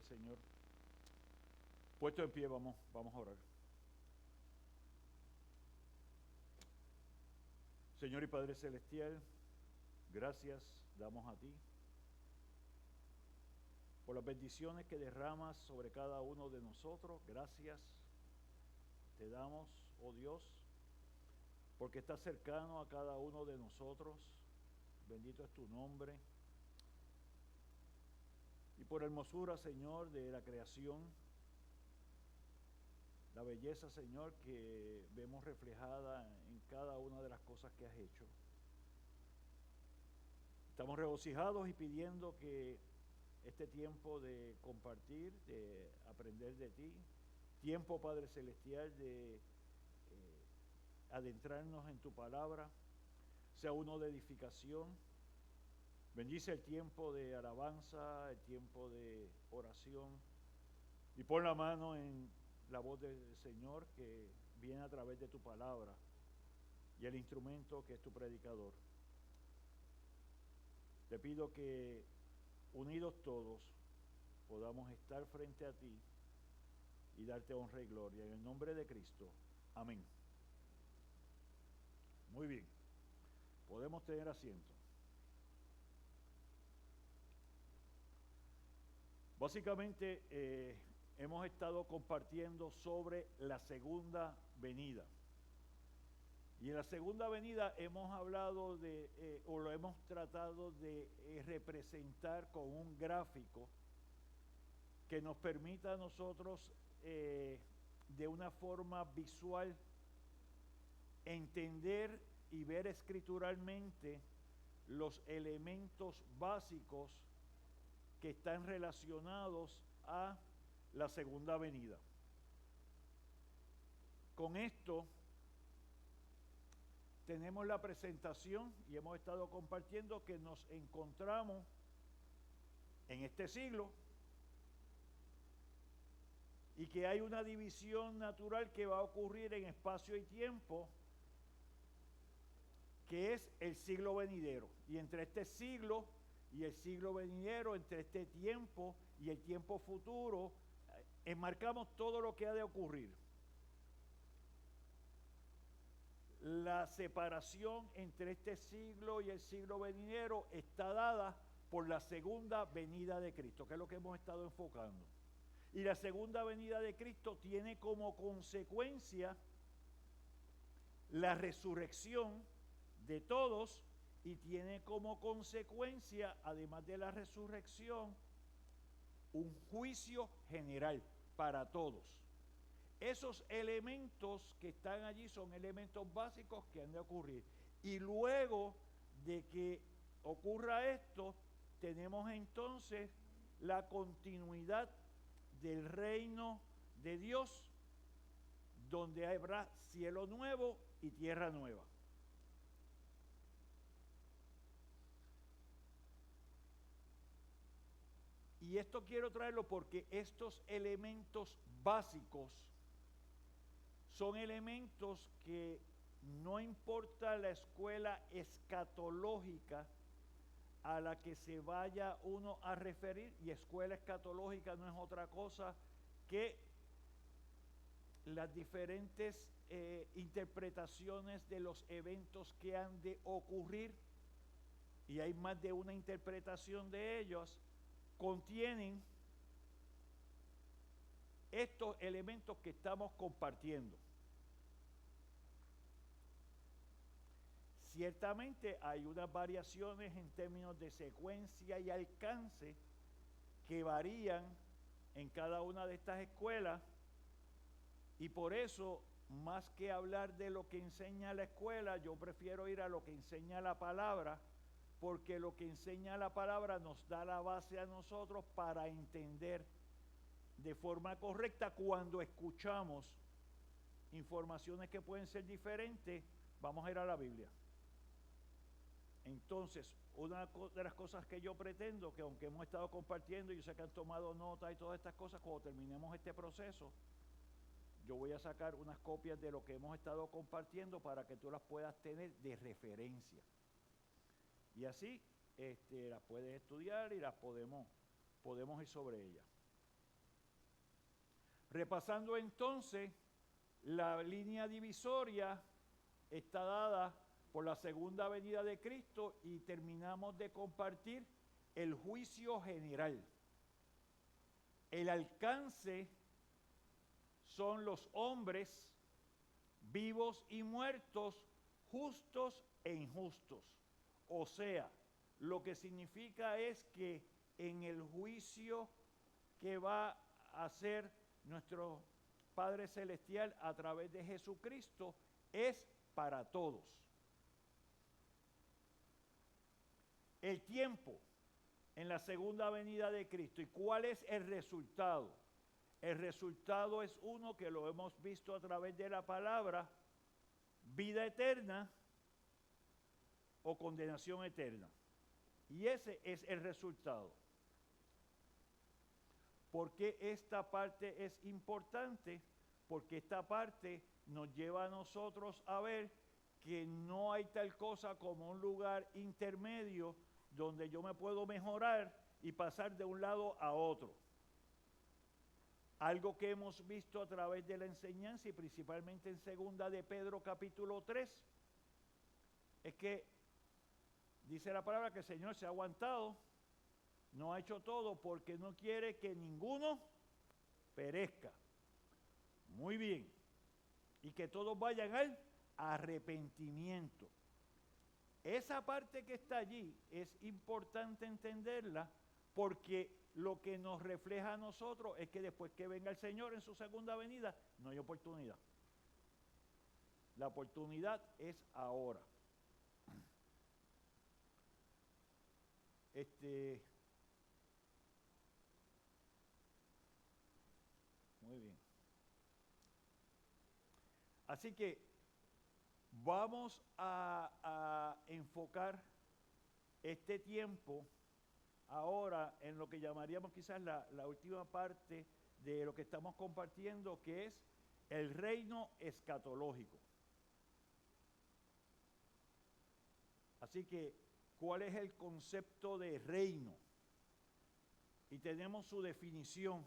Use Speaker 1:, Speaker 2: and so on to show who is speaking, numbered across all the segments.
Speaker 1: del Señor. Puesto en pie, vamos a orar. Señor y Padre Celestial, gracias damos a ti por las bendiciones que derramas sobre cada uno de nosotros. Gracias te damos, oh Dios, porque estás cercano a cada uno de nosotros. Bendito es tu nombre. Y por hermosura, Señor, de la creación, la belleza, Señor, que vemos reflejada en cada una de las cosas que has hecho. Estamos regocijados y pidiendo que este tiempo de compartir, de aprender de ti, tiempo, Padre Celestial, de adentrarnos en tu palabra, sea uno de edificación. Bendice el tiempo de alabanza, el tiempo de oración, y pon la mano en la voz del Señor que viene a través de tu palabra y el instrumento que es tu predicador. Te pido que unidos todos podamos estar frente a ti y darte honra y gloria. En el nombre de Cristo. Amén. Muy bien. Podemos tener asiento. Básicamente hemos estado compartiendo sobre la segunda venida. Y en la segunda venida hemos hablado o lo hemos tratado de representar con un gráfico que nos permita a nosotros de una forma visual entender y ver escrituralmente los elementos básicos que están relacionados a la segunda venida. Con esto tenemos la presentación y hemos estado compartiendo que nos encontramos en este siglo y que hay una división natural que va a ocurrir en espacio y tiempo, que es el siglo venidero. Y entre este siglo y el siglo venidero, entre este tiempo y el tiempo futuro, enmarcamos todo lo que ha de ocurrir. La separación entre este siglo y el siglo venidero está dada por la segunda venida de Cristo, que es lo que hemos estado enfocando. Y la segunda venida de Cristo tiene como consecuencia la resurrección de todos y tiene como consecuencia, además de la resurrección, un juicio general para todos. Esos elementos que están allí son elementos básicos que han de ocurrir. Y luego de que ocurra esto, tenemos entonces la continuidad del reino de Dios, donde habrá cielo nuevo y tierra nueva. Y esto quiero traerlo porque estos elementos básicos son elementos que no importa la escuela escatológica a la que se vaya uno a referir, y escuela escatológica no es otra cosa que las diferentes interpretaciones de los eventos que han de ocurrir, y hay más de una interpretación de ellos, contienen estos elementos que estamos compartiendo. Ciertamente hay unas variaciones en términos de secuencia y alcance que varían en cada una de estas escuelas, y por eso, más que hablar de lo que enseña la escuela, yo prefiero ir a lo que enseña la palabra, porque lo que enseña la palabra nos da la base a nosotros para entender de forma correcta. Cuando escuchamos informaciones que pueden ser diferentes, vamos a ir a la Biblia. Entonces, una de las cosas que yo pretendo, que aunque hemos estado compartiendo, yo sé que han tomado nota y todas estas cosas, cuando terminemos este proceso, yo voy a sacar unas copias de lo que hemos estado compartiendo para que tú las puedas tener de referencia. Y así las puedes estudiar y las podemos ir sobre ellas. Repasando entonces, la línea divisoria está dada por la segunda venida de Cristo y terminamos de compartir el juicio general. El alcance son los hombres vivos y muertos, justos e injustos. O sea, lo que significa es que en el juicio que va a hacer nuestro Padre Celestial a través de Jesucristo es para todos. El tiempo en la segunda venida de Cristo. ¿Y cuál es el resultado? El resultado es uno que lo hemos visto a través de la palabra: vida eterna o condenación eterna. Y ese es el resultado. ¿Por qué esta parte es importante? Porque esta parte nos lleva a nosotros a ver que no hay tal cosa como un lugar intermedio donde yo me puedo mejorar y pasar de un lado a otro. Algo que hemos visto a través de la enseñanza y principalmente en segunda de Pedro capítulo 3, es que dice la palabra que el Señor se ha aguantado, no ha hecho todo porque no quiere que ninguno perezca. Muy bien. Y que todos vayan al arrepentimiento. Esa parte que está allí es importante entenderla porque lo que nos refleja a nosotros es que después que venga el Señor en su segunda venida, no hay oportunidad. La oportunidad es ahora. Muy bien. Así que vamos a enfocar este tiempo ahora en lo que llamaríamos quizás la última parte de lo que estamos compartiendo, que es el reino escatológico. Así que, ¿cuál es el concepto de reino? Y tenemos su definición.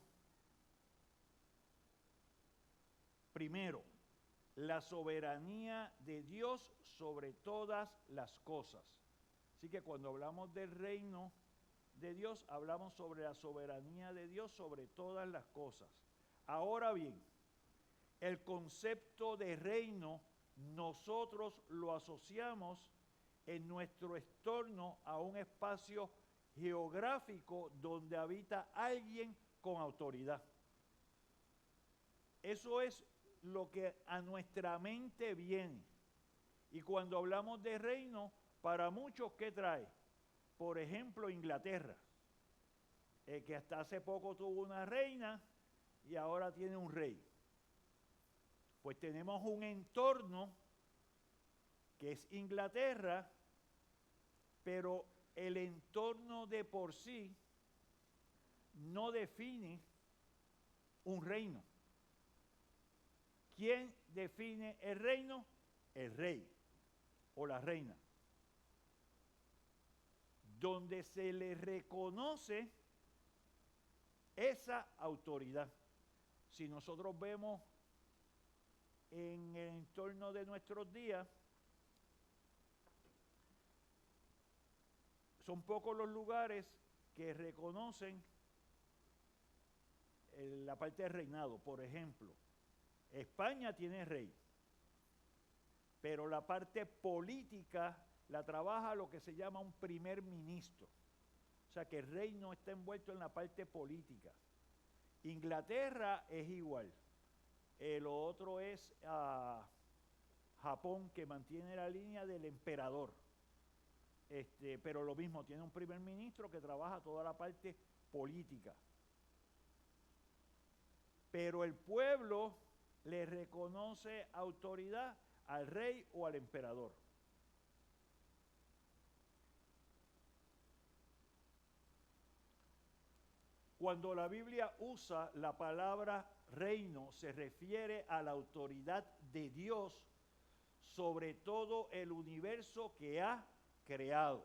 Speaker 1: Primero, la soberanía de Dios sobre todas las cosas. Así que cuando hablamos del reino de Dios, hablamos sobre la soberanía de Dios sobre todas las cosas. Ahora bien, el concepto de reino nosotros lo asociamos en nuestro entorno a un espacio geográfico donde habita alguien con autoridad. Eso es lo que a nuestra mente viene. Y cuando hablamos de reino, para muchos, ¿qué trae? Por ejemplo, Inglaterra, que hasta hace poco tuvo una reina y ahora tiene un rey. Pues tenemos un entorno que es Inglaterra, pero el entorno de por sí no define un reino. ¿Quién define el reino? El rey o la reina. Donde se le reconoce esa autoridad. Si nosotros vemos en el entorno de nuestros días, son pocos los lugares que reconocen la parte del reinado. Por ejemplo, España tiene rey, pero la parte política la trabaja lo que se llama un primer ministro. O sea que el rey no está envuelto en la parte política. Inglaterra es igual. Lo otro es Japón, que mantiene la línea del emperador. Pero lo mismo, tiene un primer ministro que trabaja toda la parte política. Pero el pueblo le reconoce autoridad al rey o al emperador. Cuando la Biblia usa la palabra reino, se refiere a la autoridad de Dios sobre todo el universo que ha creado.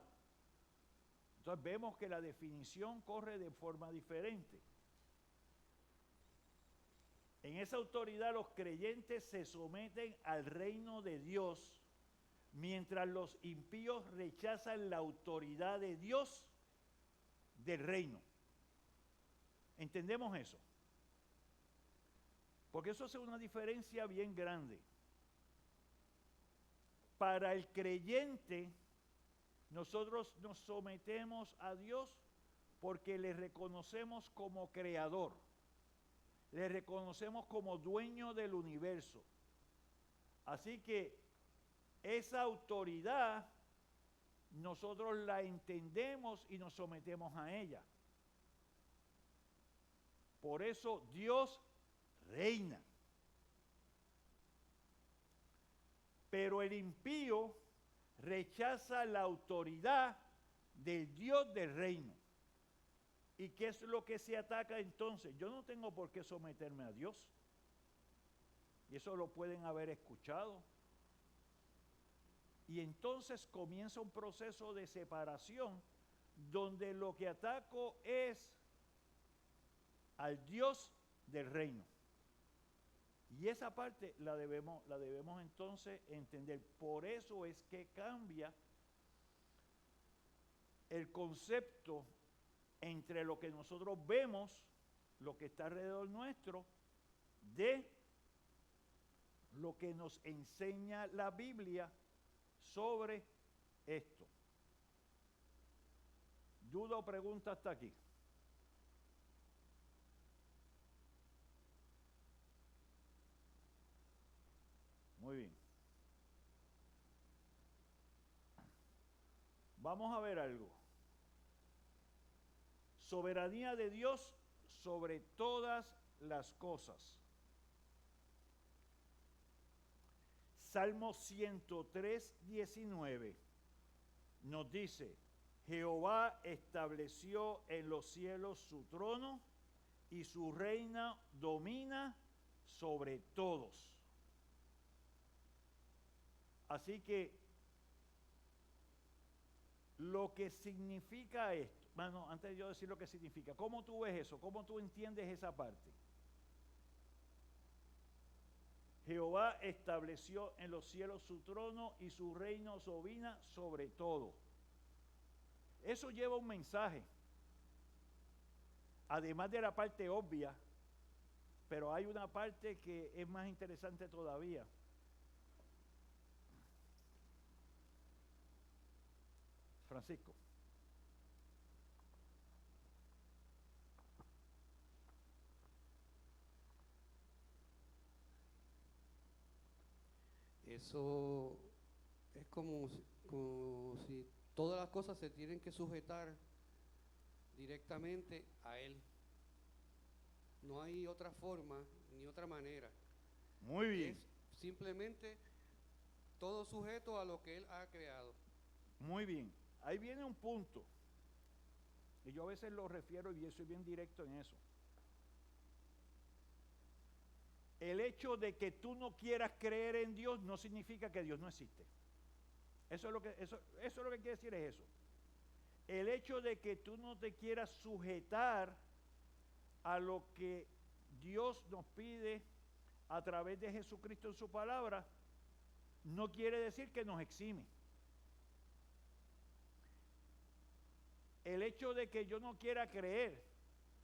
Speaker 1: Entonces vemos que la definición corre de forma diferente. En esa autoridad los creyentes se someten al reino de Dios, mientras los impíos rechazan la autoridad de Dios del reino. ¿Entendemos eso? Porque eso hace una diferencia bien grande. Para el creyente, nosotros nos sometemos a Dios porque le reconocemos como creador, le reconocemos como dueño del universo. Así que esa autoridad nosotros la entendemos y nos sometemos a ella. Por eso Dios reina. Pero el impío rechaza la autoridad del Dios del reino. ¿Y qué es lo que se ataca entonces? Yo no tengo por qué someterme a Dios. Y eso lo pueden haber escuchado. Y entonces comienza un proceso de separación donde lo que ataco es al Dios del reino. Y esa parte la debemos entonces entender. Por eso es que cambia el concepto entre lo que nosotros vemos, lo que está alrededor nuestro, de lo que nos enseña la Biblia sobre esto. ¿Duda o pregunta hasta aquí? Muy bien. Vamos a ver algo. Soberanía de Dios sobre todas las cosas. Salmo 103, 19 nos dice: Jehová estableció en los cielos su trono y su reino domina sobre todos. Así que lo que significa esto, bueno, antes de yo decir lo que significa, ¿cómo tú ves eso? ¿Cómo tú entiendes esa parte? Jehová estableció en los cielos su trono y su reino domina sobre todo. Eso lleva un mensaje, además de la parte obvia, pero hay una parte que es más interesante todavía. Francisco.
Speaker 2: Eso es como si todas las cosas se tienen que sujetar directamente a Él. No hay otra forma ni otra manera.
Speaker 1: Muy bien.
Speaker 2: Es simplemente todo sujeto a lo que Él ha creado.
Speaker 1: Muy bien. Ahí viene un punto. Y yo a veces lo refiero y soy bien directo en eso. El hecho de que tú no quieras creer en Dios no significa que Dios no existe. Eso es lo que quiere decir es eso. El hecho de que tú no te quieras sujetar a lo que Dios nos pide a través de Jesucristo en su palabra, no quiere decir que nos exime. El hecho de que yo no quiera creer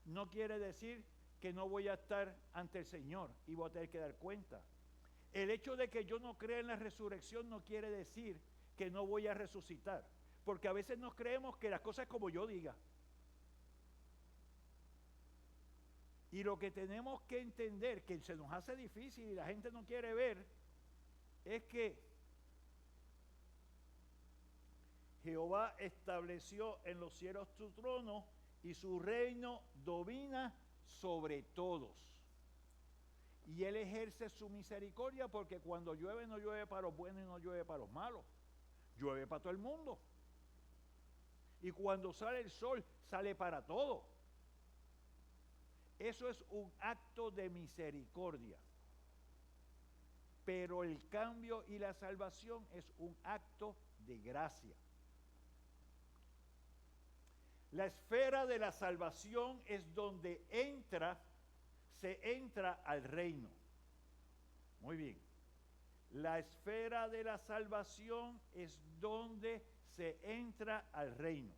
Speaker 1: no quiere decir que no voy a estar ante el Señor y voy a tener que dar cuenta. El hecho de que yo no crea en la resurrección no quiere decir que no voy a resucitar, porque a veces nos creemos que las cosas es como yo diga. Y lo que tenemos que entender, que se nos hace difícil y la gente no quiere ver, es que Jehová estableció en los cielos su trono y su reino domina sobre todos. Y Él ejerce su misericordia porque cuando llueve no llueve para los buenos y no llueve para los malos. Llueve para todo el mundo. Y cuando sale el sol, sale para todo. Eso es un acto de misericordia. Pero el cambio y la salvación es un acto de gracia. La esfera de la salvación es donde entra se entra al reino. Muy bien. La esfera de la salvación es donde se entra al reino.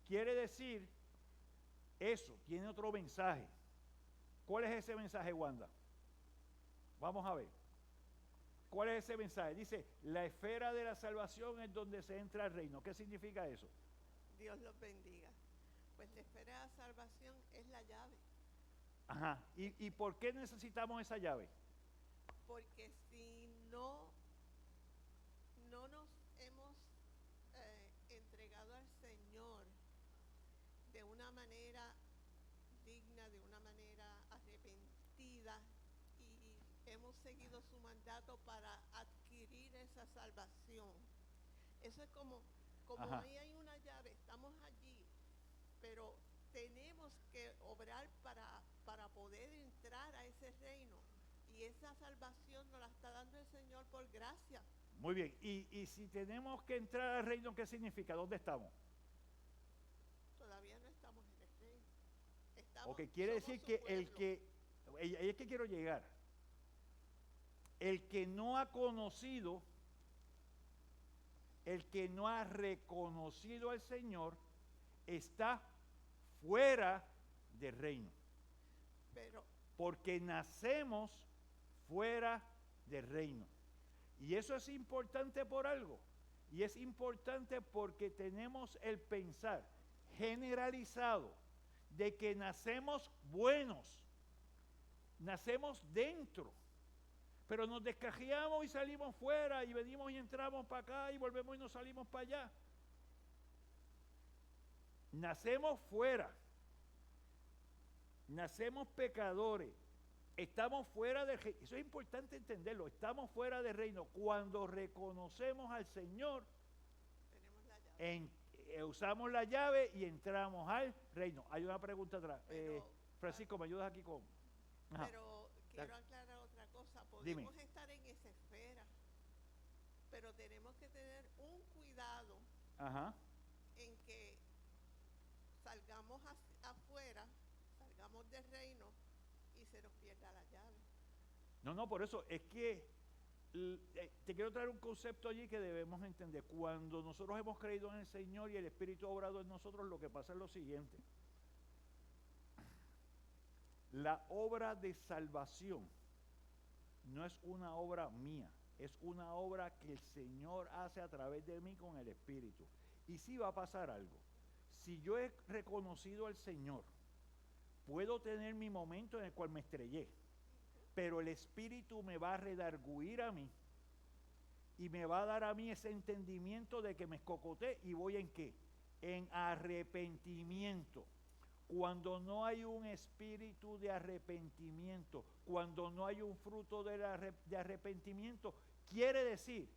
Speaker 1: Quiere decir, eso tiene otro mensaje. ¿Cuál es ese mensaje, Wanda? Vamos a ver. ¿Cuál es ese mensaje? Dice, la esfera de la salvación es donde se entra al reino. ¿Qué significa eso?
Speaker 3: Dios los bendiga. Pues la esfera de la salvación es la llave.
Speaker 1: Ajá. ¿Y por qué necesitamos esa llave?
Speaker 3: Porque si no nos hemos entregado al Señor de una manera digna, de una manera arrepentida, y hemos seguido su mandato para adquirir esa salvación. Eso es como ahí hay una llave, estamos allí, pero tenemos que obrar para poder entrar a ese reino. Y esa salvación nos la está dando el Señor por gracia.
Speaker 1: Muy bien. Y si tenemos que entrar al reino, ¿qué significa? ¿Dónde estamos?
Speaker 3: Todavía no estamos en el reino.
Speaker 1: Ok, quiere decir que ahí es que quiero llegar. El que no ha conocido, el que no ha reconocido al Señor, está fuera del reino. Porque nacemos fuera del reino. Y eso es importante por algo. Y es importante porque tenemos el pensar generalizado de que nacemos buenos, nacemos dentro, pero nos descajeamos y salimos fuera y venimos y entramos para acá y volvemos y nos salimos para allá. Nacemos fuera, nacemos pecadores, estamos fuera del reino. Eso es importante entenderlo, estamos fuera del reino. Cuando reconocemos al Señor,
Speaker 3: tenemos la llave.
Speaker 1: Usamos la llave y entramos al reino. Hay una pregunta atrás. Francisco, ¿me ayudas aquí con? Ajá.
Speaker 3: Pero quiero aclarar otra cosa. Podemos estar en esa esfera, pero tenemos que tener un cuidado en que salgamos afuera, salgamos del reino y se nos pierda la llave.
Speaker 1: No, por eso es que te quiero traer un concepto allí que debemos entender. Cuando nosotros hemos creído en el Señor y el Espíritu ha obrado en nosotros, lo que pasa es lo siguiente. La obra de salvación no es una obra mía, es una obra que el Señor hace a través de mí con el Espíritu. Y sí va a pasar algo. Si yo he reconocido al Señor, puedo tener mi momento en el cual me estrellé, pero el Espíritu me va a redarguir a mí y me va a dar a mí ese entendimiento de que me escocoté y voy en ¿qué? En arrepentimiento. Cuando no hay un espíritu de arrepentimiento, cuando no hay un fruto de arrepentimiento, quiere decir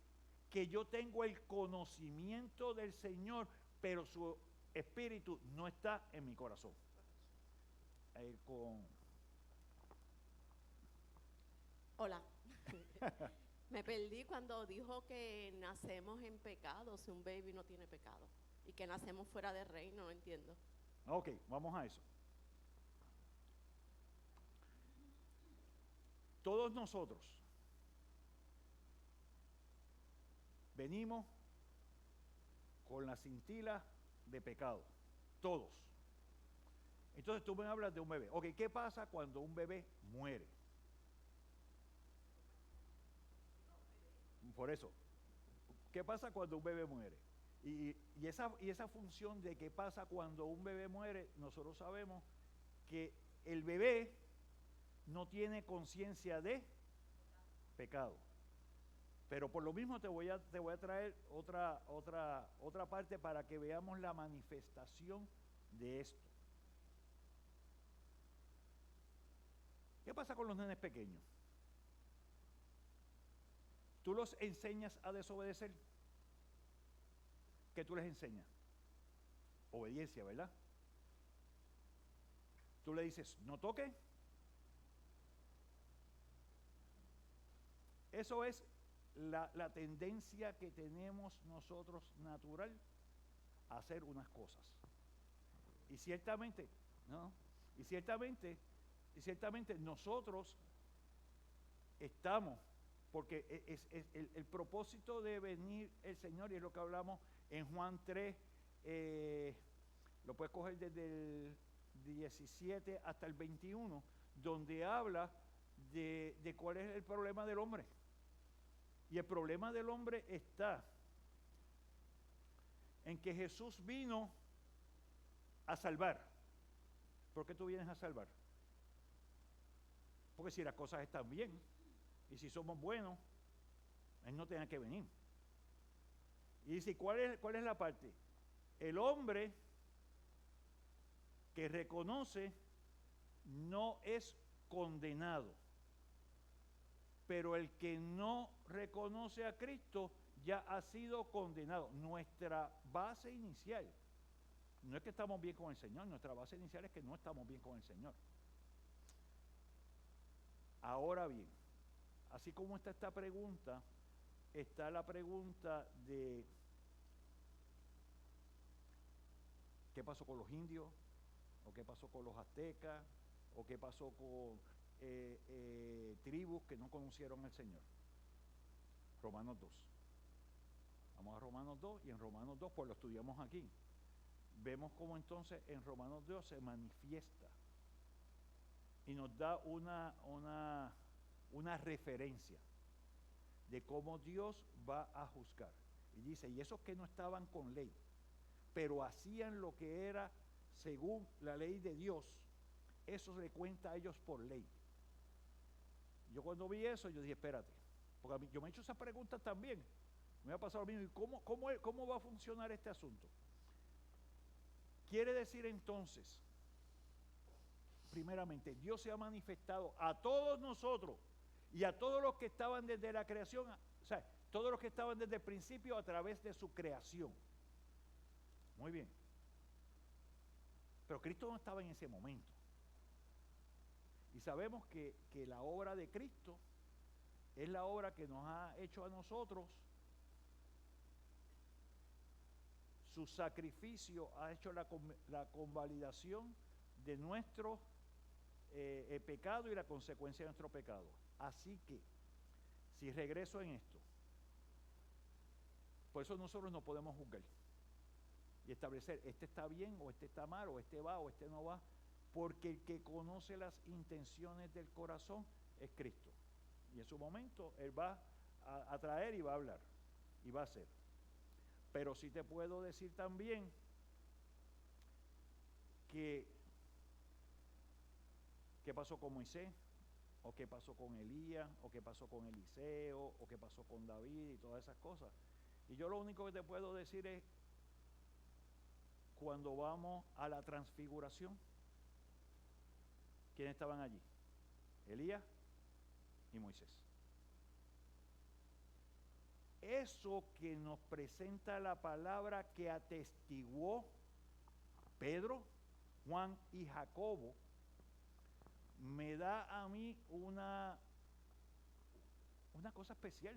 Speaker 1: que yo tengo el conocimiento del Señor, pero su espíritu no está en mi corazón.
Speaker 4: Hola. Me perdí cuando dijo que nacemos en pecado, si un baby no tiene pecado, y que nacemos fuera del reino, no entiendo.
Speaker 1: Ok, vamos a eso. Todos nosotros venimos con la cintila de pecado, todos. Entonces tú me hablas de un bebé. Ok, ¿qué pasa cuando un bebé muere? Por eso, ¿qué pasa cuando un bebé muere? Y esa función de qué pasa cuando un bebé muere, nosotros sabemos que el bebé no tiene conciencia de pecado. Pero por lo mismo te voy a traer otra parte para que veamos la manifestación de esto. ¿Qué pasa con los nenes pequeños? ¿Tú los enseñas a desobedecer? ¿Qué tú les enseñas? Obediencia, ¿verdad? Tú le dices, no toque. Eso es la tendencia que tenemos nosotros natural a hacer unas cosas. Y ciertamente, Y ciertamente nosotros estamos, porque el propósito de venir el Señor, y es lo que hablamos en Juan 3, lo puedes coger desde el 17 hasta el 21, donde habla de cuál es el problema del hombre. Y el problema del hombre está en que Jesús vino a salvar. ¿Por qué tú vienes a salvar? Porque si las cosas están bien y si somos buenos, Él no tenga que venir. Y dice, ¿cuál es la parte? El hombre que reconoce no es condenado, pero el que no reconoce a Cristo ya ha sido condenado. Nuestra base inicial no es que estamos bien con el Señor, nuestra base inicial es que no estamos bien con el Señor. Ahora bien, así como está esta pregunta, está la pregunta de ¿qué pasó con los indios? ¿O qué pasó con los aztecas? ¿O qué pasó con tribus que no conocieron al Señor? Romanos 2. Vamos a Romanos 2 y en Romanos 2, pues lo estudiamos aquí. Vemos cómo entonces en Romanos 2 se manifiesta y nos da una referencia de cómo Dios va a juzgar. Y dice, y esos que no estaban con ley, pero hacían lo que era según la ley de Dios, eso se le cuenta a ellos por ley. Yo cuando vi eso, yo dije, espérate, porque a mí, yo me he hecho esa pregunta también, me ha pasado lo mismo, ¿y cómo va a funcionar este asunto? Quiere decir entonces, primeramente, Dios se ha manifestado a todos nosotros y a todos los que estaban desde la creación, o sea, todos los que estaban desde el principio a través de su creación. Muy bien. Pero Cristo no estaba en ese momento. Y sabemos que la obra de Cristo es la obra que nos ha hecho a nosotros. Su sacrificio ha hecho la convalidación de nuestro pecado y la consecuencia de nuestro pecado. Así que, si regreso en esto, por eso nosotros no podemos juzgar y establecer, este está bien, o este está mal, o este va, o este no va, porque el que conoce las intenciones del corazón es Cristo. Y en su momento Él va a traer y va a hablar, y va a hacer. Pero sí te puedo decir también que qué pasó con Moisés, o qué pasó con Elías, o qué pasó con Eliseo, o qué pasó con David y todas esas cosas. Y yo lo único que te puedo decir es, cuando vamos a la transfiguración, ¿quiénes estaban allí? Elías y Moisés. Eso que nos presenta la palabra que atestiguó Pedro, Juan y Jacobo, me da a mí una cosa especial.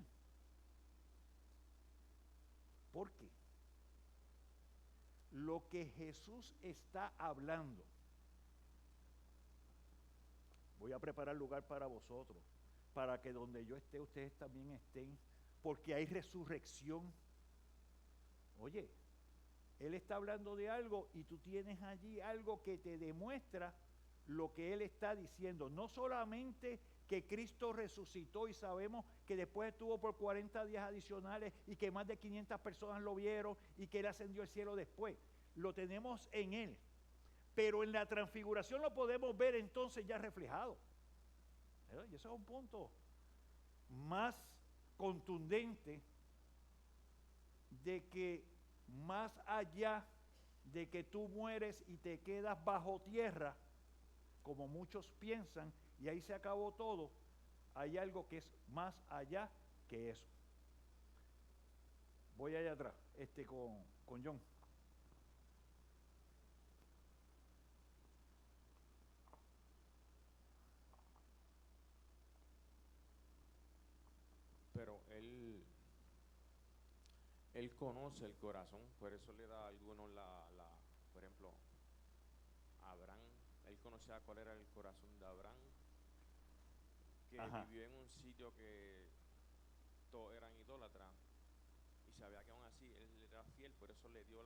Speaker 1: ¿Por qué? Lo que Jesús está hablando. Voy a preparar lugar para vosotros, para que donde yo esté, ustedes también estén, porque hay resurrección. Oye, Él está hablando de algo y tú tienes allí algo que te demuestra lo que Él está diciendo. No solamente que Cristo resucitó y sabemos que después estuvo por 40 días adicionales y que más de 500 personas lo vieron y que Él ascendió al cielo después. Lo tenemos en Él. Pero en la transfiguración lo podemos ver entonces ya reflejado. Y ese es un punto más contundente de que más allá de que tú mueres y te quedas bajo tierra, como muchos piensan, y ahí se acabó todo, hay algo que es más allá que eso. Voy allá atrás, con John.
Speaker 5: Pero él conoce el corazón, por eso le da a algunos por ejemplo, a Abraham, él conocía cuál era el corazón de Abraham, que
Speaker 1: Ajá.
Speaker 5: vivió en un sitio que todos eran idólatras y sabía que aún así él era fiel, por eso le dio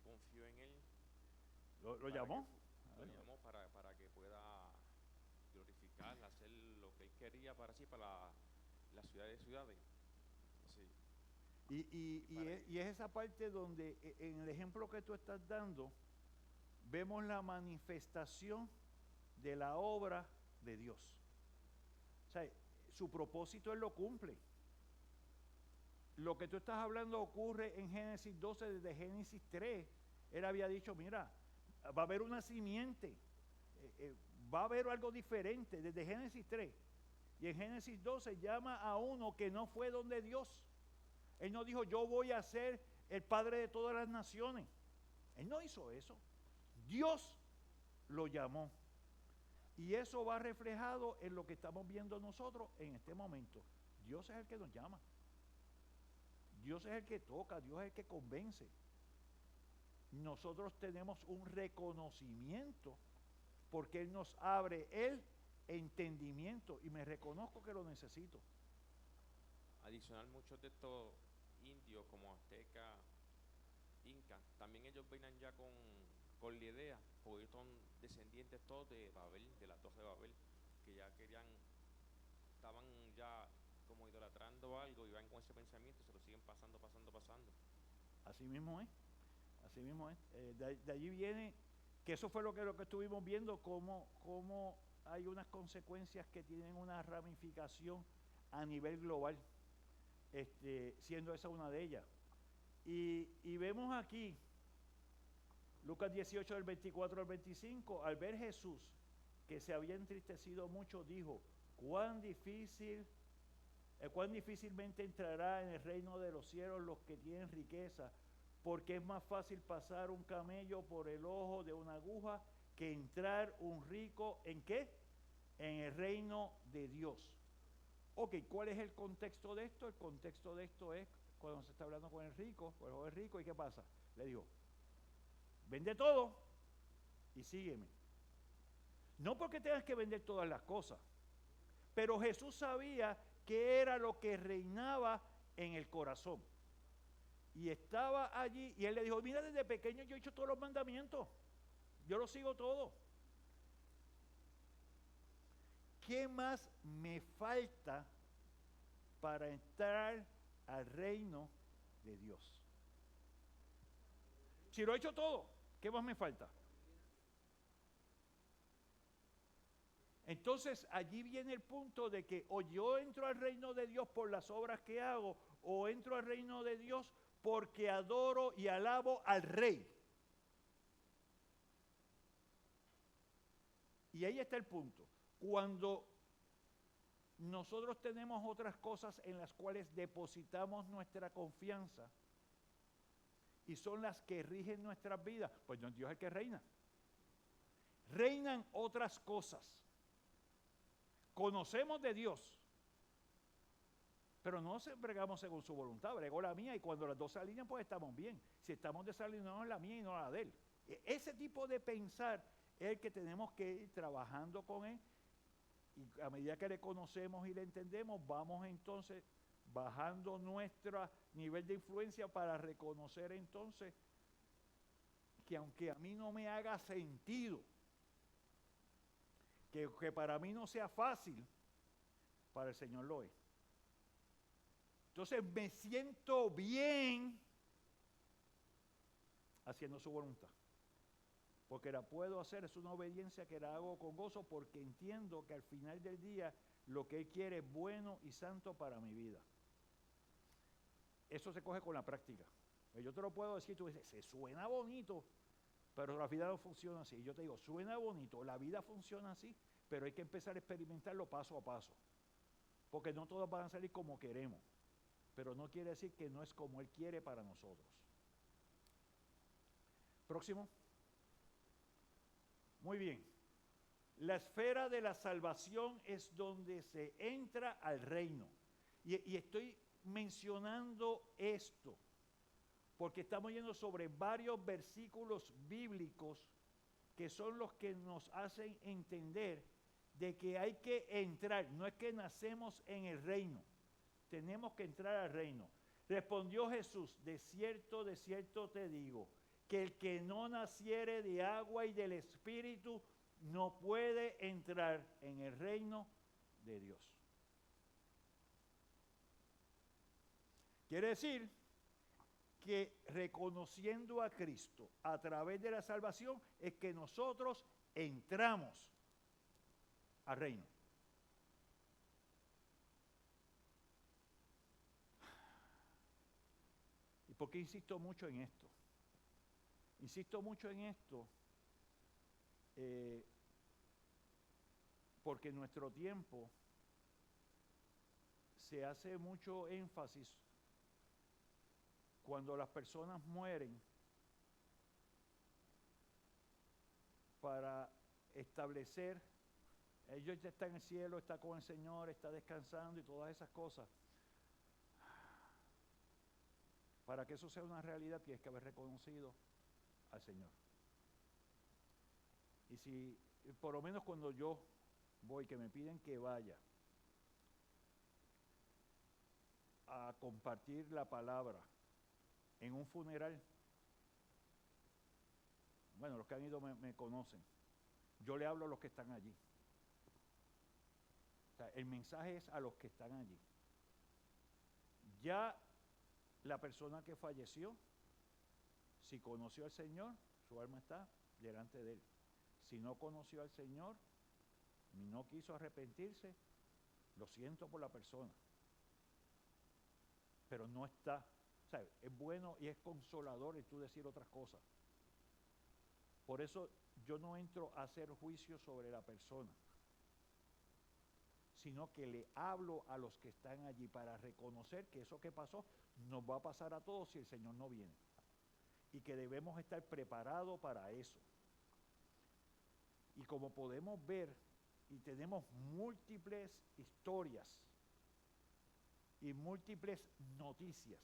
Speaker 5: confió en él.
Speaker 1: ¿Lo
Speaker 5: para
Speaker 1: llamó?
Speaker 5: Lo llamó para que pueda glorificar, hacer lo que él quería para sí, para la ciudad de ciudades. Sí.
Speaker 1: Y es esa parte donde en el ejemplo que tú estás dando, vemos la manifestación de la obra de Dios. O sea, su propósito Él lo cumple. Lo que tú estás hablando ocurre en Génesis 12, desde Génesis 3. Él había dicho, mira, va a haber una simiente, va a haber algo diferente, desde Génesis 3. Y en Génesis 12 llama a uno que no fue donde Dios. Él no dijo, yo voy a ser el padre de todas las naciones. Él no hizo eso. Dios lo llamó. Y eso va reflejado en lo que estamos viendo nosotros en este momento. Dios es el que nos llama. Dios es el que toca, Dios es el que convence. Nosotros tenemos un reconocimiento porque Él nos abre el entendimiento y me reconozco que lo necesito.
Speaker 5: Adicional, muchos de estos indios como aztecas, incas, también ellos vienen ya con la idea, porque ellos son descendientes todos de Babel, de la Torre de Babel, que ya estaban ya como idolatrando algo y van con ese pensamiento y se lo siguen pasando.
Speaker 1: Así mismo es, así mismo es. De allí viene, que eso fue lo que estuvimos viendo, cómo hay unas consecuencias que tienen una ramificación a nivel global, siendo esa una de ellas. Y vemos aquí, Lucas 18 del 24 al 25, al ver Jesús que se había entristecido mucho, dijo, cuán difícilmente entrará en el reino de los cielos los que tienen riqueza, porque es más fácil pasar un camello por el ojo de una aguja que entrar un rico, ¿en qué? En el reino de Dios. Ok, ¿cuál es el contexto de esto? El contexto de esto es cuando se está hablando con el joven rico, ¿y qué pasa? Le dijo, vende todo y sígueme. No porque tengas que vender todas las cosas, pero Jesús sabía qué era lo que reinaba en el corazón. Y estaba allí y él le dijo, mira, desde pequeño yo he hecho todos los mandamientos, yo los sigo todos. ¿Qué más me falta para entrar al reino de Dios? Si lo he hecho todo, ¿qué más me falta? Entonces allí viene el punto de que o yo entro al reino de Dios por las obras que hago, o entro al reino de Dios porque adoro y alabo al Rey. Y ahí está el punto. Cuando nosotros tenemos otras cosas en las cuales depositamos nuestra confianza y son las que rigen nuestras vidas, pues no es Dios el que reina. Reinan otras cosas. Conocemos de Dios, pero no bregamos según su voluntad, bregó la mía y cuando las dos se alinean pues estamos bien. Si estamos desalineados, la mía y no la de él. Ese tipo de pensar es el que tenemos que ir trabajando con él y a medida que le conocemos y le entendemos, vamos entonces bajando nuestro nivel de influencia para reconocer entonces que aunque a mí no me haga sentido, que para mí no sea fácil, para el Señor lo es. Entonces me siento bien haciendo su voluntad. Porque la puedo hacer, es una obediencia que la hago con gozo porque entiendo que al final del día lo que Él quiere es bueno y santo para mi vida. Eso se coge con la práctica. Yo te lo puedo decir, tú dices, se suena bonito, pero la vida no funciona así. Yo te digo, suena bonito, la vida funciona así, pero hay que empezar a experimentarlo paso a paso. Porque no todos van a salir como queremos, pero no quiere decir que no es como Él quiere para nosotros. Próximo. Muy bien. La esfera de la salvación es donde se entra al reino. Y estoy mencionando esto porque estamos yendo sobre varios versículos bíblicos que son los que nos hacen entender de que hay que entrar. No es que nacemos en el reino, tenemos que entrar al reino. Respondió Jesús, de cierto te digo, que el que no naciere de agua y del Espíritu no puede entrar en el reino de Dios. Quiere decir que reconociendo a Cristo a través de la salvación es que nosotros entramos al reino. ¿Y por qué insisto mucho en esto? Insisto mucho en esto porque en nuestro tiempo se hace mucho énfasis cuando las personas mueren para establecer, ellos ya están en el cielo, está con el Señor, está descansando y todas esas cosas. Para que eso sea una realidad tienes que haber reconocido al Señor. Y si, por lo menos cuando yo voy, que me piden que vaya a compartir la palabra en un funeral, bueno, los que han ido me conocen, yo le hablo a los que están allí. O sea, el mensaje es a los que están allí. Ya la persona que falleció, si conoció al Señor, su alma está delante de Él. Si no conoció al Señor, ni no quiso arrepentirse, lo siento por la persona. Pero no está. O sea, es bueno y es consolador el tú decir otras cosas. Por eso yo no entro a hacer juicio sobre la persona, sino que le hablo a los que están allí para reconocer que eso que pasó nos va a pasar a todos si el Señor no viene. Y que debemos estar preparados para eso. Y como podemos ver, y tenemos múltiples historias y múltiples noticias,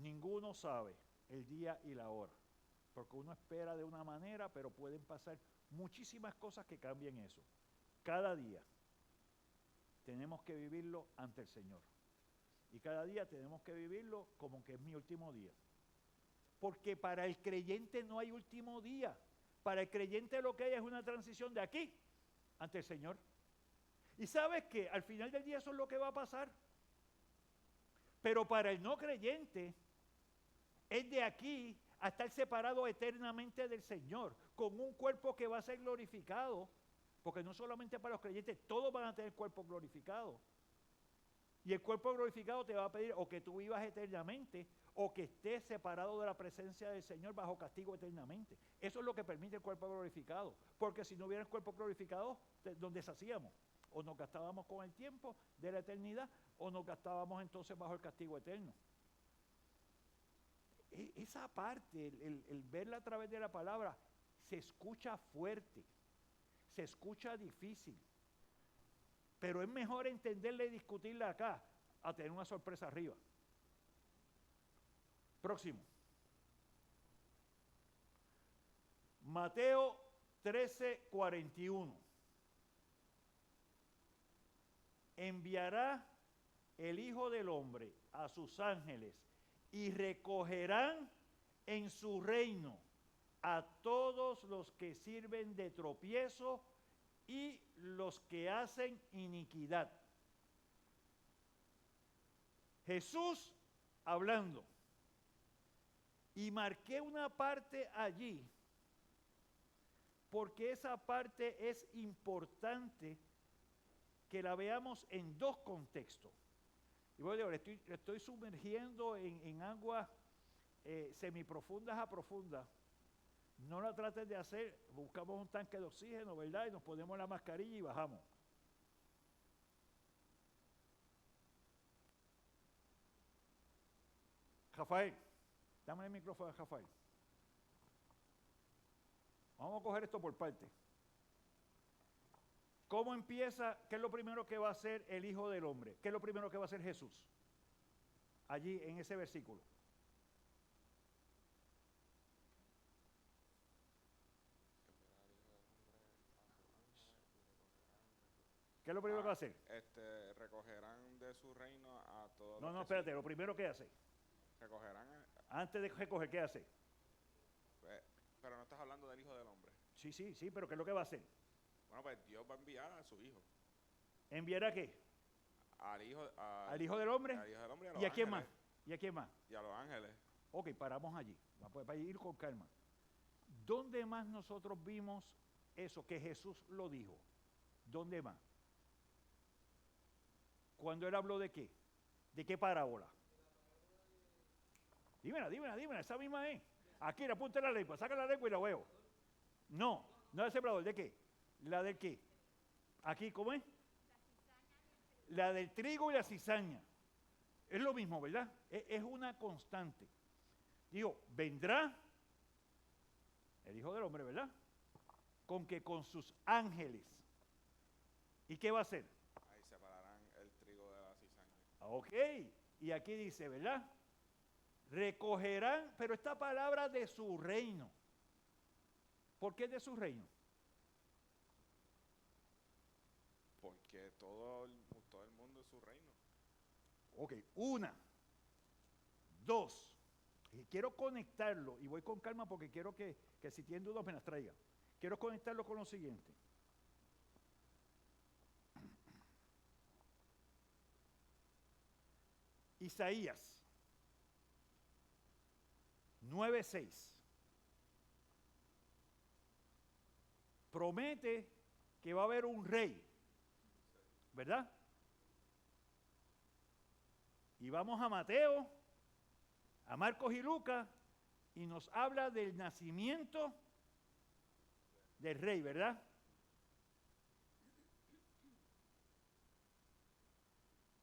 Speaker 1: ninguno sabe el día y la hora, porque uno espera de una manera, pero pueden pasar muchísimas cosas que cambien eso. Cada día tenemos que vivirlo ante el Señor. Y cada día tenemos que vivirlo como que es mi último día. Porque para el creyente no hay último día. Para el creyente lo que hay es una transición de aquí ante el Señor. Y sabes que al final del día eso es lo que va a pasar. Pero para el no creyente es de aquí a estar separado eternamente del Señor, con un cuerpo que va a ser glorificado, porque no solamente para los creyentes, todos van a tener cuerpo glorificado. Y el cuerpo glorificado te va a pedir o que tú vivas eternamente o que estés separado de la presencia del Señor bajo castigo eternamente. Eso es lo que permite el cuerpo glorificado, porque si no hubiera el cuerpo glorificado, nos deshacíamos. O nos gastábamos con el tiempo de la eternidad o nos gastábamos entonces bajo el castigo eterno. Esa parte, el verla a través de la palabra, se escucha fuerte, se escucha difícil, pero es mejor entenderla y discutirla acá a tener una sorpresa arriba. Próximo. Mateo 13:41. Enviará el Hijo del Hombre a sus ángeles y recogerán en su reino a todos los que sirven de tropiezo y los que hacen iniquidad. Jesús hablando. Y marqué una parte allí, porque esa parte es importante que la veamos en dos contextos. Y bueno, le estoy sumergiendo en aguas semiprofundas a profundas. No la trates de hacer, buscamos un tanque de oxígeno, ¿verdad? Y nos ponemos la mascarilla y bajamos. Rafael, dame el micrófono a Rafael. Vamos a coger esto por parte. ¿Cómo empieza? ¿Qué es lo primero que va a hacer el Hijo del Hombre? ¿Qué es lo primero que va a hacer Jesús? Allí en ese versículo. ¿Qué es lo primero que va a hacer?
Speaker 6: Recogerán de su reino a todos
Speaker 1: No,
Speaker 6: los
Speaker 1: no,
Speaker 6: que
Speaker 1: espérate, lo primero que hace.
Speaker 6: recogerán,
Speaker 1: Antes de recoger, ¿qué hace?
Speaker 6: pero no estás hablando del Hijo del Hombre.
Speaker 1: Sí, sí, sí, pero ¿qué es lo que va a hacer?
Speaker 6: Bueno, pues Dios va a enviar a su Hijo,
Speaker 1: ¿Enviará qué?
Speaker 6: al Hijo,
Speaker 1: ¿Al Hijo del Hombre?
Speaker 6: al Hijo del Hombre y a los
Speaker 1: ¿Y a quién más?
Speaker 6: ángeles.
Speaker 1: ¿Y a quién más?
Speaker 6: Y a los ángeles.
Speaker 1: Ok, paramos allí, para ir con calma. ¿Dónde más nosotros vimos eso, que Jesús lo dijo? ¿Dónde más? Cuando él habló de qué? ¿De qué parábola? Dímela, esa misma es. Aquí, la punta de la lengua, saca la lengua y la veo. No, no es el sembrador, ¿de qué? ¿La del qué? Aquí, ¿cómo es? La del trigo y la cizaña. Es lo mismo, ¿verdad? Es una constante. Digo, vendrá el Hijo del Hombre, ¿verdad? Con sus ángeles. ¿Y qué va a hacer?
Speaker 6: Ahí separarán el trigo de la cizaña.
Speaker 1: Ok, y aquí dice, ¿verdad? Recogerán, pero esta palabra de su reino. ¿Por qué de su reino?
Speaker 6: Porque todo el mundo es su reino.
Speaker 1: Ok, una, dos. Y quiero conectarlo, y voy con calma porque quiero que si tienen dudas me las traigan. Quiero conectarlo con lo siguiente. Isaías 9:6 promete que va a haber un rey, ¿verdad? Y vamos a Mateo, a Marcos y Lucas, y nos habla del nacimiento del rey, ¿verdad?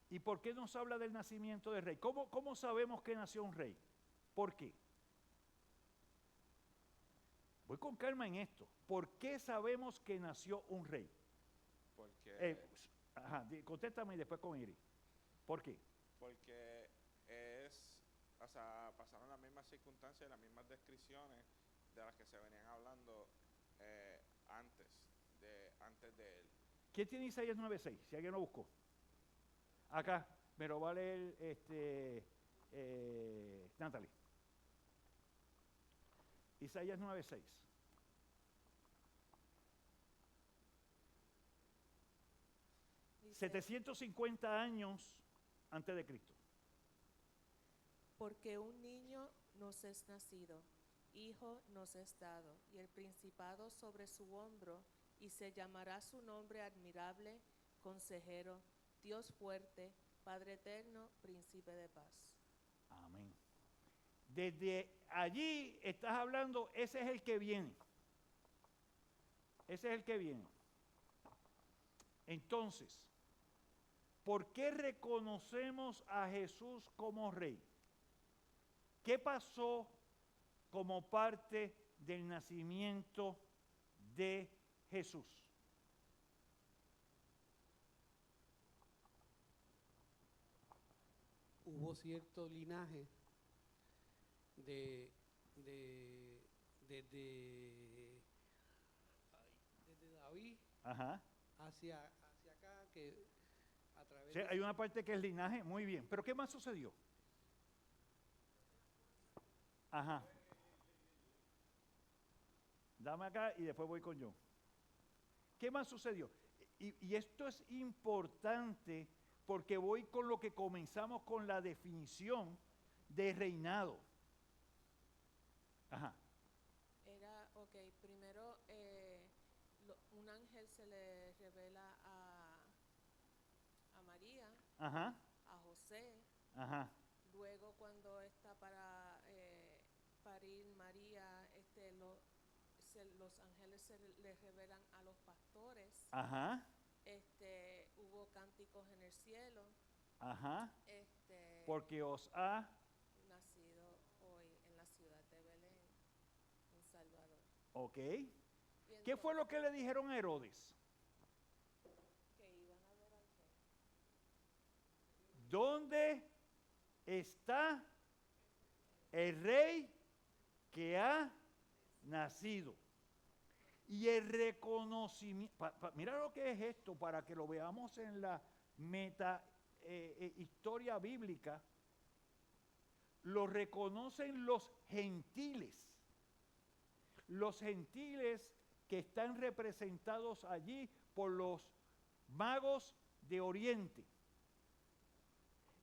Speaker 1: ¿Y por qué nos habla del nacimiento del rey? ¿Cómo sabemos que nació un rey? ¿Por qué? Voy con calma en esto. ¿Por qué sabemos que nació un rey?
Speaker 6: Porque,
Speaker 1: Contéstame y después con Iris. ¿Por qué?
Speaker 6: porque pasaron las mismas circunstancias y las mismas descripciones de las que se venían hablando antes de él.
Speaker 1: ¿Quién tiene Isaías 9:6? Si alguien lo buscó. Acá, me lo va a leer Natalie. Isaías 9:6.
Speaker 7: Dice,
Speaker 1: 750 años antes de Cristo.
Speaker 7: porque un niño nos es nacido, hijo nos es dado, y el principado sobre su hombro, y se llamará su nombre admirable, consejero, Dios fuerte, Padre eterno, príncipe de paz.
Speaker 1: Amén. Desde allí estás hablando, ese es el que viene. Ese es el que viene. Entonces, ¿por qué reconocemos a Jesús como rey? ¿Qué pasó como parte del nacimiento de Jesús?
Speaker 2: Hubo cierto linaje desde David
Speaker 1: Ajá.
Speaker 2: hacia acá, que a través
Speaker 1: O sea, hay una parte que es linaje, muy bien. ¿Pero qué más sucedió? Ajá. Dame acá y después voy con yo. ¿Qué más sucedió? Y esto es importante porque voy con lo que comenzamos con la definición de reinado. Ajá.
Speaker 7: Primero un ángel se le revela a María,
Speaker 1: Ajá.
Speaker 7: a José.
Speaker 1: Ajá.
Speaker 7: Luego cuando está para parir María, los ángeles le revelan a los pastores.
Speaker 1: Ajá.
Speaker 7: Hubo cánticos en el cielo.
Speaker 1: Ajá. Porque os ha...
Speaker 7: nacido hoy en la ciudad de Belén un Salvador.
Speaker 1: Ok.
Speaker 7: Y
Speaker 1: ¿Qué fue lo que le dijeron a Herodes?
Speaker 7: que iban a ver al rey.
Speaker 1: ¿Dónde está el rey que ha nacido? Y el reconocimiento, mira lo que es esto, para que lo veamos en la historia bíblica, lo reconocen los gentiles que están representados allí por los magos de Oriente.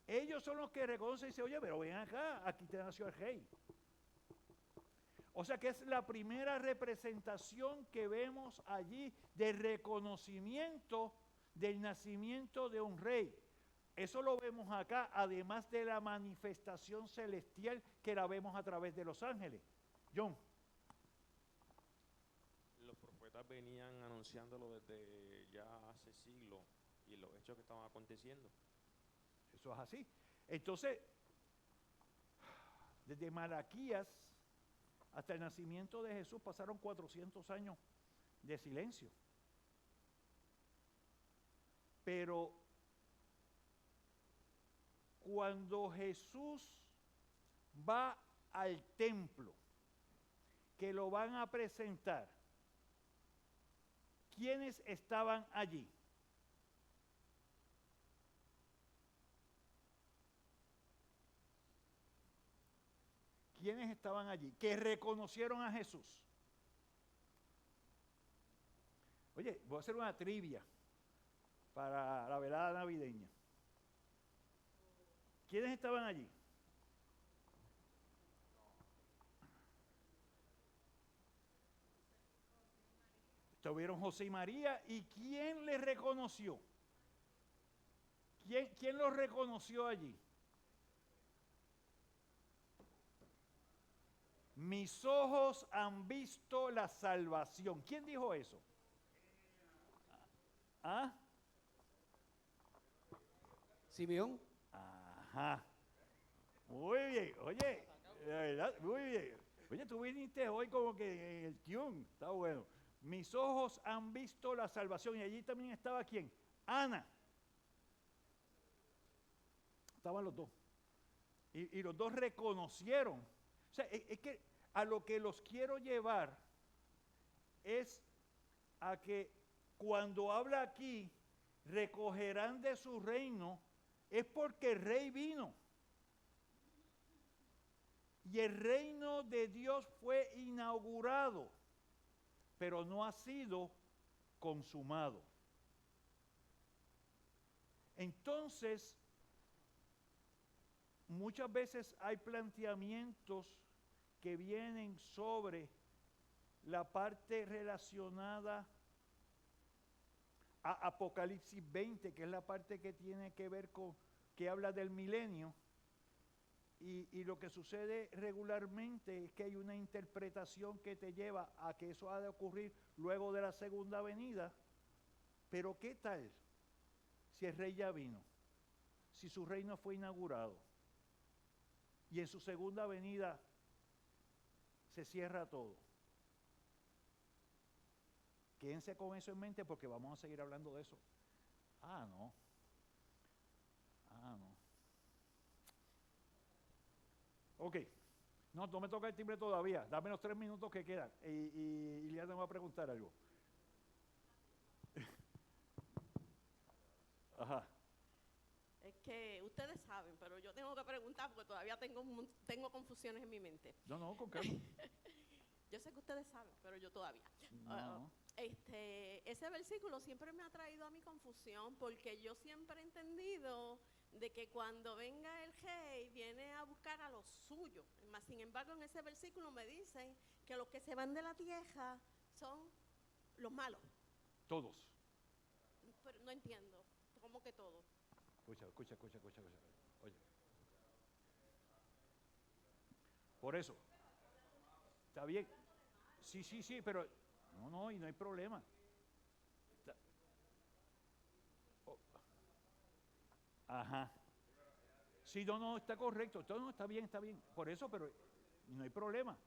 Speaker 1: Ellos son los que reconocen y dicen, oye, pero ven acá, aquí te nació el rey. O sea que es la primera representación que vemos allí de reconocimiento del nacimiento de un rey. Eso lo vemos acá, además de la manifestación celestial que la vemos a través de los ángeles. John.
Speaker 5: Los profetas venían anunciándolo desde ya hace siglos y los hechos que estaban aconteciendo.
Speaker 1: Eso es así. Entonces, desde Malaquías hasta el nacimiento de Jesús pasaron 400 años de silencio. Pero cuando Jesús va al templo, que lo van a presentar, ¿quiénes estaban allí? ¿Quiénes estaban allí? Que reconocieron a Jesús. Oye, voy a hacer una trivia para la velada navideña. ¿Quiénes estaban allí? Estuvieron José y María. ¿Y quién les reconoció? ¿Quién los reconoció allí? Mis ojos han visto la salvación. ¿Quién dijo eso? ¿Ah?
Speaker 2: Simeón.
Speaker 1: Ajá. Muy bien. Oye, la verdad, muy bien. Oye, tú viniste hoy como que en el tune. Está bueno. Mis ojos han visto la salvación. Y allí también estaba ¿quién? Ana. Estaban los dos. Y los dos reconocieron. O sea, es que a lo que los quiero llevar es a que cuando habla aquí, recogerán de su reino, es porque el rey vino. Y el reino de Dios fue inaugurado, pero no ha sido consumado. Entonces, muchas veces hay planteamientos que vienen sobre la parte relacionada a Apocalipsis 20, que es la parte que tiene que ver con, que habla del milenio, y lo que sucede regularmente es que hay una interpretación que te lleva a que eso ha de ocurrir luego de la segunda venida. Pero ¿qué tal si el rey ya vino? Si su reino fue inaugurado y en su segunda venida se cierra todo. Quédense con eso en mente porque vamos a seguir hablando de eso. No. Ok. No me toca el timbre todavía. Dame los 3 minutos que quedan. Y ya te va a preguntar algo. Ajá.
Speaker 4: Es que ustedes saben, pero yo tengo que preguntar porque todavía tengo confusiones en mi mente.
Speaker 1: No, con calma.
Speaker 4: Yo sé que ustedes saben, pero yo todavía.
Speaker 1: No.
Speaker 4: Ese versículo siempre me ha traído a mi confusión porque yo siempre he entendido de que cuando venga el rey viene a buscar a los suyos. Sin embargo, en ese versículo me dicen que los que se van de la tierra son los malos.
Speaker 1: Todos.
Speaker 4: Pero no entiendo, ¿cómo que todos?
Speaker 1: Escucha. Oye. Por eso. Está bien. Sí, pero no, y no hay problema. Ajá. Sí, no, está correcto. Todo no está bien. Por eso, pero no hay problema.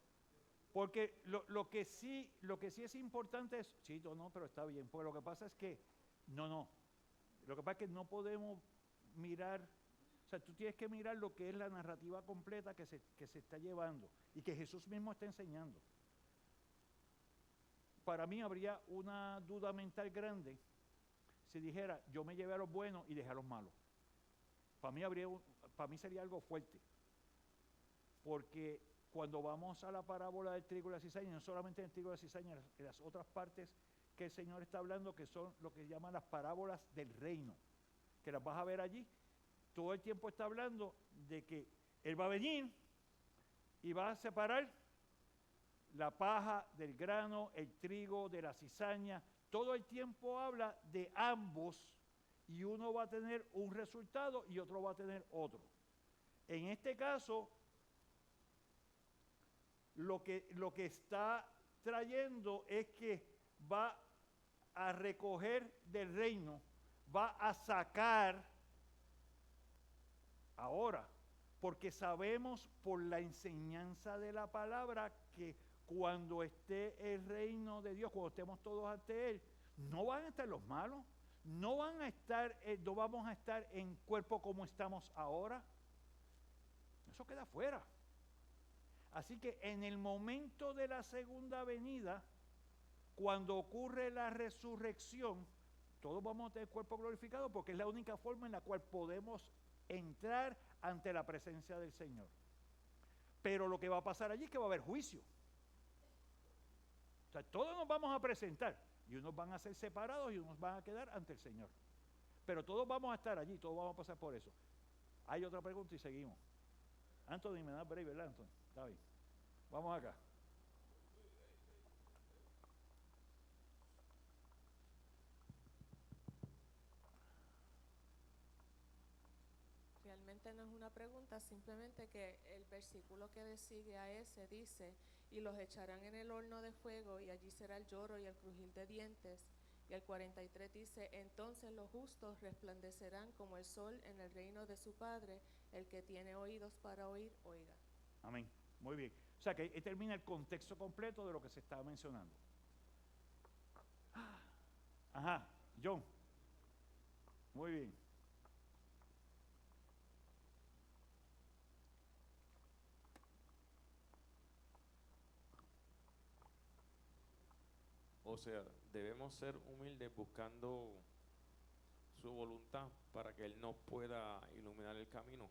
Speaker 1: Porque lo que sí es importante es, sí, no, pero está bien. Porque lo que pasa es que, no. Lo que pasa es que no podemos mirar, o sea, tú tienes que mirar lo que es la narrativa completa que se está llevando y que Jesús mismo está enseñando. para mí habría una duda mental grande si dijera, yo me llevé a los buenos y dejé a los malos. Para mí sería algo fuerte. Porque cuando vamos a la parábola del trigo y la cizaña, no solamente en el trigo y la cizaña, en las otras partes que el Señor está hablando, que son lo que llaman las parábolas del reino, que las vas a ver allí, todo el tiempo está hablando de que Él va a venir y va a separar la paja del grano, el trigo de la cizaña. Todo el tiempo habla de ambos y uno va a tener un resultado y otro va a tener otro. En este caso, lo que está trayendo es que va a recoger del reino, va a sacar ahora, porque sabemos por la enseñanza de la palabra que cuando esté el reino de Dios, cuando estemos todos ante Él, no van a estar los malos, no vamos a estar en cuerpo como estamos ahora. Eso queda fuera. Así que en el momento de la segunda venida, cuando ocurre la resurrección, todos vamos a tener cuerpo glorificado porque es la única forma en la cual podemos entrar ante la presencia del Señor. Pero lo que va a pasar allí es que va a haber juicio. O sea, todos nos vamos a presentar y unos van a ser separados y unos van a quedar ante el Señor. Pero todos vamos a estar allí, todos vamos a pasar por eso. Hay otra pregunta y seguimos. Anthony, me da break, ¿verdad, Anthony? Está bien. Vamos acá.
Speaker 7: Realmente no es una pregunta, simplemente que el versículo que le sigue a ese dice, y los echarán en el horno de fuego, y allí será el lloro y el crujir de dientes. Y el 43 dice, entonces los justos resplandecerán como el sol en el reino de su Padre. El que tiene oídos para oír, oiga.
Speaker 1: Amén. Muy bien. O sea que ahí termina el contexto completo de lo que se estaba mencionando. Ajá, John. Muy bien.
Speaker 5: O sea, debemos ser humildes buscando su voluntad para que Él nos pueda iluminar el camino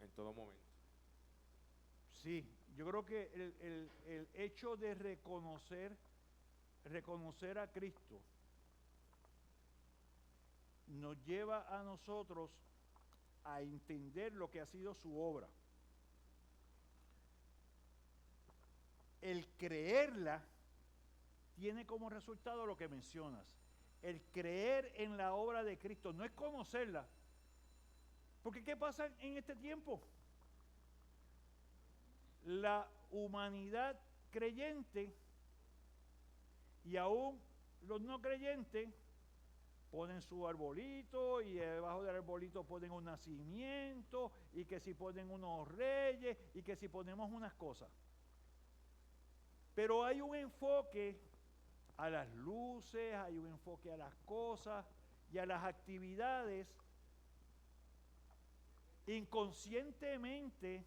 Speaker 5: en todo momento.
Speaker 1: Sí, yo creo que el hecho de reconocer a Cristo nos lleva a nosotros a entender lo que ha sido su obra. El creerla tiene como resultado lo que mencionas. El creer en la obra de Cristo no es conocerla. Porque ¿qué pasa en este tiempo? La humanidad creyente y aún los no creyentes ponen su arbolito y debajo del arbolito ponen un nacimiento y que si ponen unos reyes y que si ponemos unas cosas. Pero hay un enfoque a las luces, hay un enfoque a las cosas y a las actividades. Inconscientemente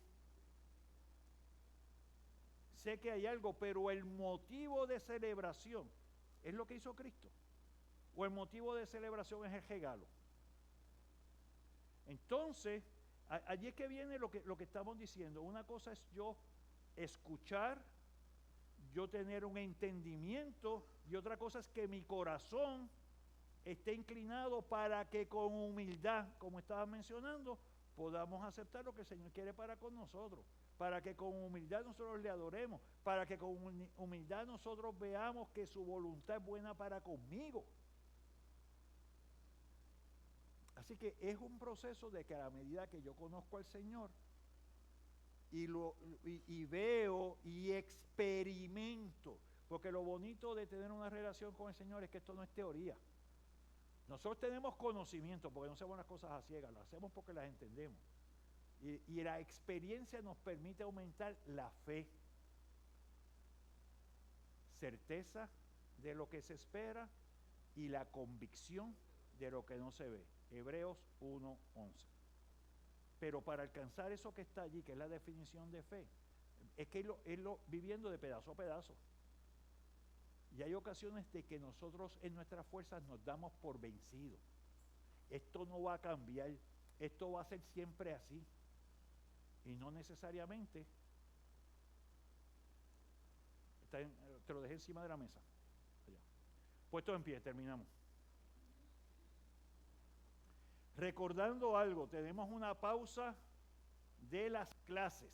Speaker 1: sé que hay algo, pero el motivo de celebración es lo que hizo Cristo. O el motivo de celebración es el regalo. Entonces, allí es que viene lo que estamos diciendo. Una cosa es yo escuchar, yo tener un entendimiento, y otra cosa es que mi corazón esté inclinado para que con humildad, como estaba mencionando, podamos aceptar lo que el Señor quiere para con nosotros, para que con humildad nosotros le adoremos, para que con humildad nosotros veamos que su voluntad es buena para conmigo. Así que es un proceso de que a la medida que yo conozco al Señor y veo y experimento, porque lo bonito de tener una relación con el Señor es que esto no es teoría. Nosotros tenemos conocimiento porque no hacemos las cosas a ciegas, las hacemos porque las entendemos. Y la experiencia nos permite aumentar la fe, certeza de lo que se espera y la convicción de lo que no se ve. Hebreos 1:11. Pero para alcanzar eso que está allí, que es la definición de fe, es que irlo viviendo de pedazo a pedazo. Y hay ocasiones de que nosotros en nuestras fuerzas nos damos por vencidos. Esto no va a cambiar, esto va a ser siempre así. Y no necesariamente. Te lo dejé encima de la mesa. Allá. Puesto en pie, terminamos. Recordando algo, tenemos una pausa de las clases.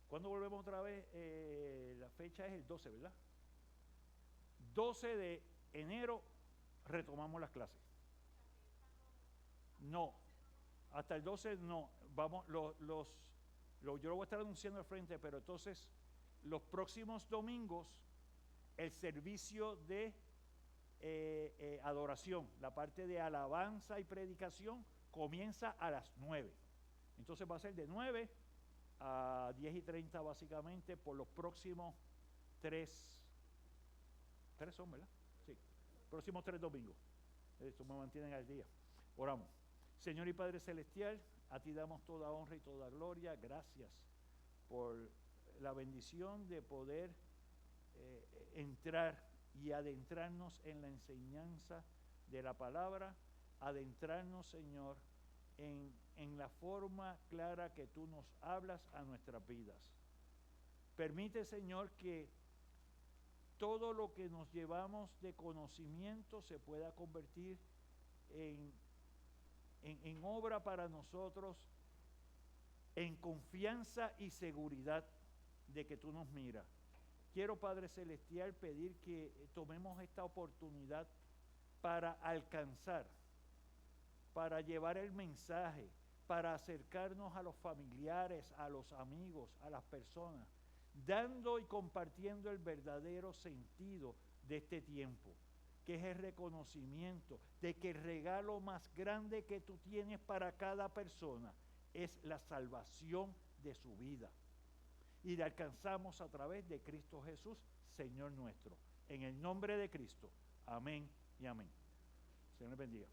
Speaker 1: ¿Cuándo volvemos otra vez? La fecha es el 12, ¿verdad? 12 de enero retomamos las clases. No, hasta el 12 no. Vamos, yo lo voy a estar anunciando al frente, pero entonces los próximos domingos el servicio de adoración, la parte de alabanza y predicación comienza a las 9. Entonces va a ser de 9 a 10:30 básicamente por los próximos 3 son, ¿verdad? Sí, próximos 3 domingos. Esto me mantienen al día. Oramos. Señor y Padre Celestial, a ti damos toda honra y toda gloria. Gracias por la bendición de poder entrar y adentrarnos en la enseñanza de la palabra, adentrarnos, Señor, en la forma clara que tú nos hablas a nuestras vidas. Permite, Señor, que todo lo que nos llevamos de conocimiento se pueda convertir en obra para nosotros, en confianza y seguridad de que tú nos miras. Quiero, Padre Celestial, pedir que tomemos esta oportunidad para alcanzar, para llevar el mensaje, para acercarnos a los familiares, a los amigos, a las personas, dando y compartiendo el verdadero sentido de este tiempo, que es el reconocimiento de que el regalo más grande que tú tienes para cada persona es la salvación de su vida. Y la alcanzamos a través de Cristo Jesús, Señor nuestro. En el nombre de Cristo. Amén y amén. Señor les bendiga.